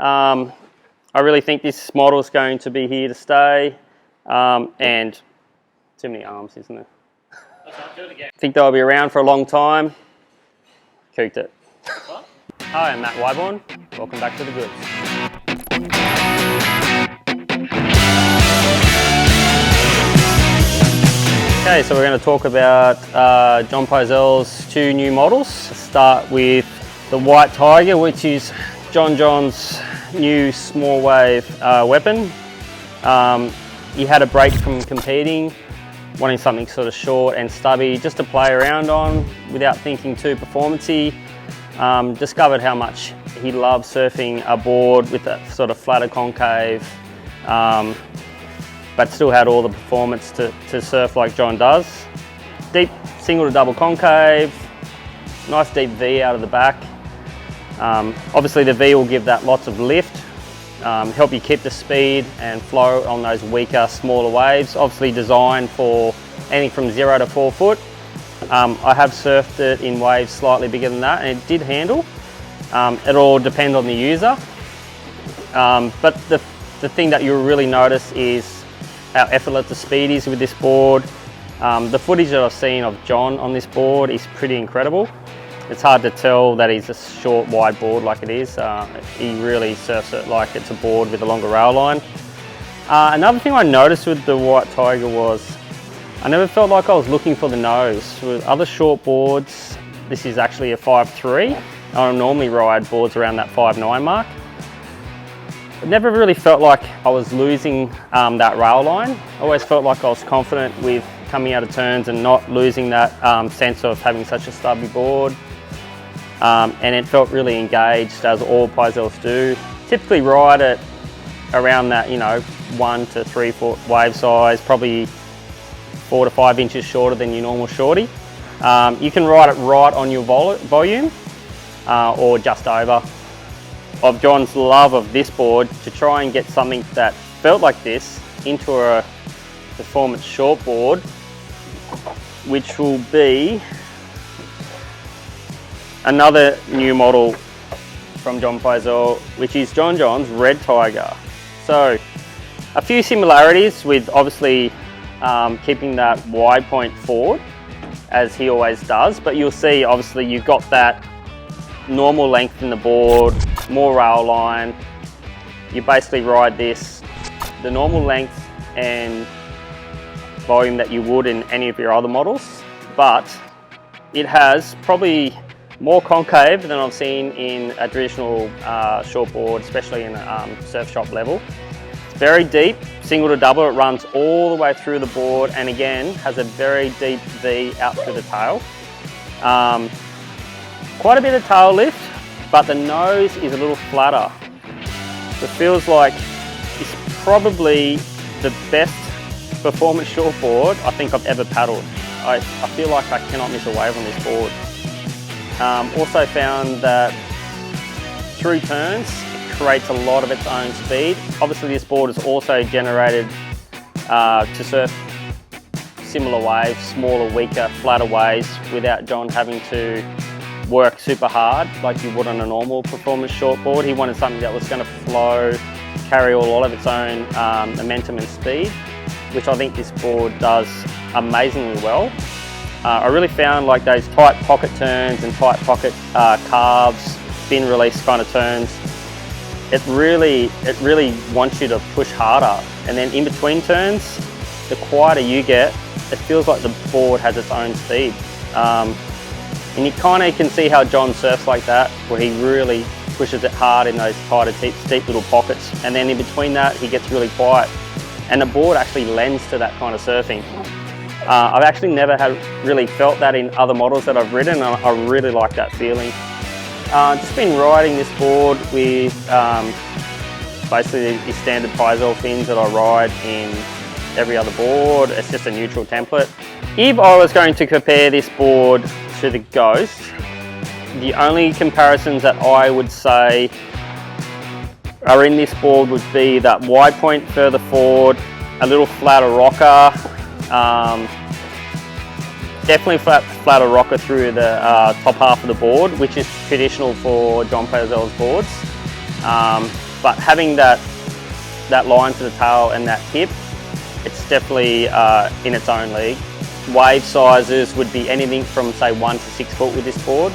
I really think this model is going to be here to stay, and too many arms, isn't there? Do it again. I think they'll be around for a long time. Cooked it. Hi, I'm Matt Wyborn. Welcome back to The Goods. Okay, so we're going to talk about John Pyzel's two new models. Start with the White Tiger, which is John's new small wave weapon. He had a break from competing, wanting something sort of short and stubby just to play around on without thinking too performance-y. Discovered how much he loves surfing a board with a sort of flatter concave, but still had all the performance to surf like John does. Deep single to double concave, nice deep V out of the back. Obviously the V will give that lots of lift, help you keep the speed and flow on those weaker, smaller waves. Obviously designed for anything from 0 to 4 foot. I have surfed it in waves slightly bigger than that, and it did handle. It'll depend on the user. But the thing that you'll really notice is how effortless the speed is with this board. The footage that I've seen of John on this board is pretty incredible. It's hard to tell that he's a short, wide board like it is. He really surfs it like it's a board with a longer rail line. Another thing I noticed with the White Tiger was I never felt like I was looking for the nose. With other short boards, this is actually a 5.3. I normally ride boards around that 5.9 mark. It never really felt like I was losing that rail line. I always felt like I was confident with coming out of turns and not losing that sense of having such a stubby board. And it felt really engaged, as all Pyzels do. Typically ride it around that, 1 to 3 foot wave size, probably 4 to 5 inches shorter than your normal shorty. You can ride it right on your volume or just over. Of John's love of this board, to try and get something that felt like this into a performance short board, which will be another new model from John Pyzel, which is John's Red Tiger. So a few similarities with obviously keeping that wide point forward as he always does, but you'll see obviously you've got that normal length in the board, more rail line. You basically ride this the normal length and volume that you would in any of your other models, but it has probably more concave than I've seen in a traditional short board, especially in surf shop level. It's very deep, single to double. It runs all the way through the board, and again has a very deep V out through the tail. Quite a bit of tail lift, but the nose is a little flatter. It feels like it's probably the best performance short board I think I've ever paddled. I feel like I cannot miss a wave on this board. Also found that through turns, it creates a lot of its own speed. Obviously this board is also generated to surf similar waves, smaller, weaker, flatter waves without John having to work super hard like you would on a normal performance short board. He wanted something that was going to flow, carry a lot of its own momentum and speed, which I think this board does amazingly well. I really found like those tight pocket turns and tight pocket carves, spin release kind of turns. It really wants you to push harder, and then in between turns, the quieter you get, it feels like the board has its own speed. And you kind of can see how John surfs like that, where he really pushes it hard in those tighter, steep little pockets. And then in between that, he gets really quiet. And the board actually lends to that kind of surfing. I've actually never really felt that in other models that I've ridden, and I really like that feeling. Just been riding this board with basically the standard Pyzel fins that I ride in every other board. It's just a neutral template. If I was going to compare this board to the Ghost, the only comparisons that I would say are in this board would be that wide point further forward, a little flatter rocker, definitely flatter rocker through the top half of the board, which is traditional for John Pyzel's boards. but having that line to the tail and that tip, it's definitely in its own league. Wave sizes would be anything from say 1 to 6 foot with this board,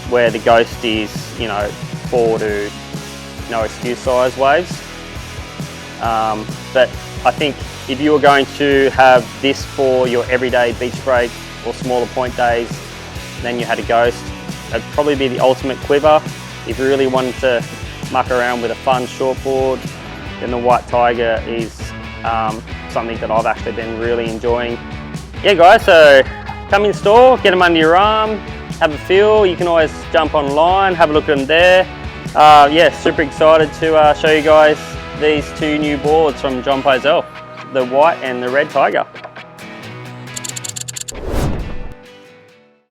where the Ghost is, you know, 4 to no excuse size waves. But I think if you were going to have this for your everyday beach break or smaller point days, then you had a Ghost. That'd probably be the ultimate quiver. If you really wanted to muck around with a fun shortboard, then the White Tiger is something that I've actually been really enjoying. Yeah guys, so come in store, get them under your arm, have a feel. You can always jump online, have a look at them there. Yeah, super excited to show you guys these 2 new boards from John Pyzel, the White and the Red Tiger.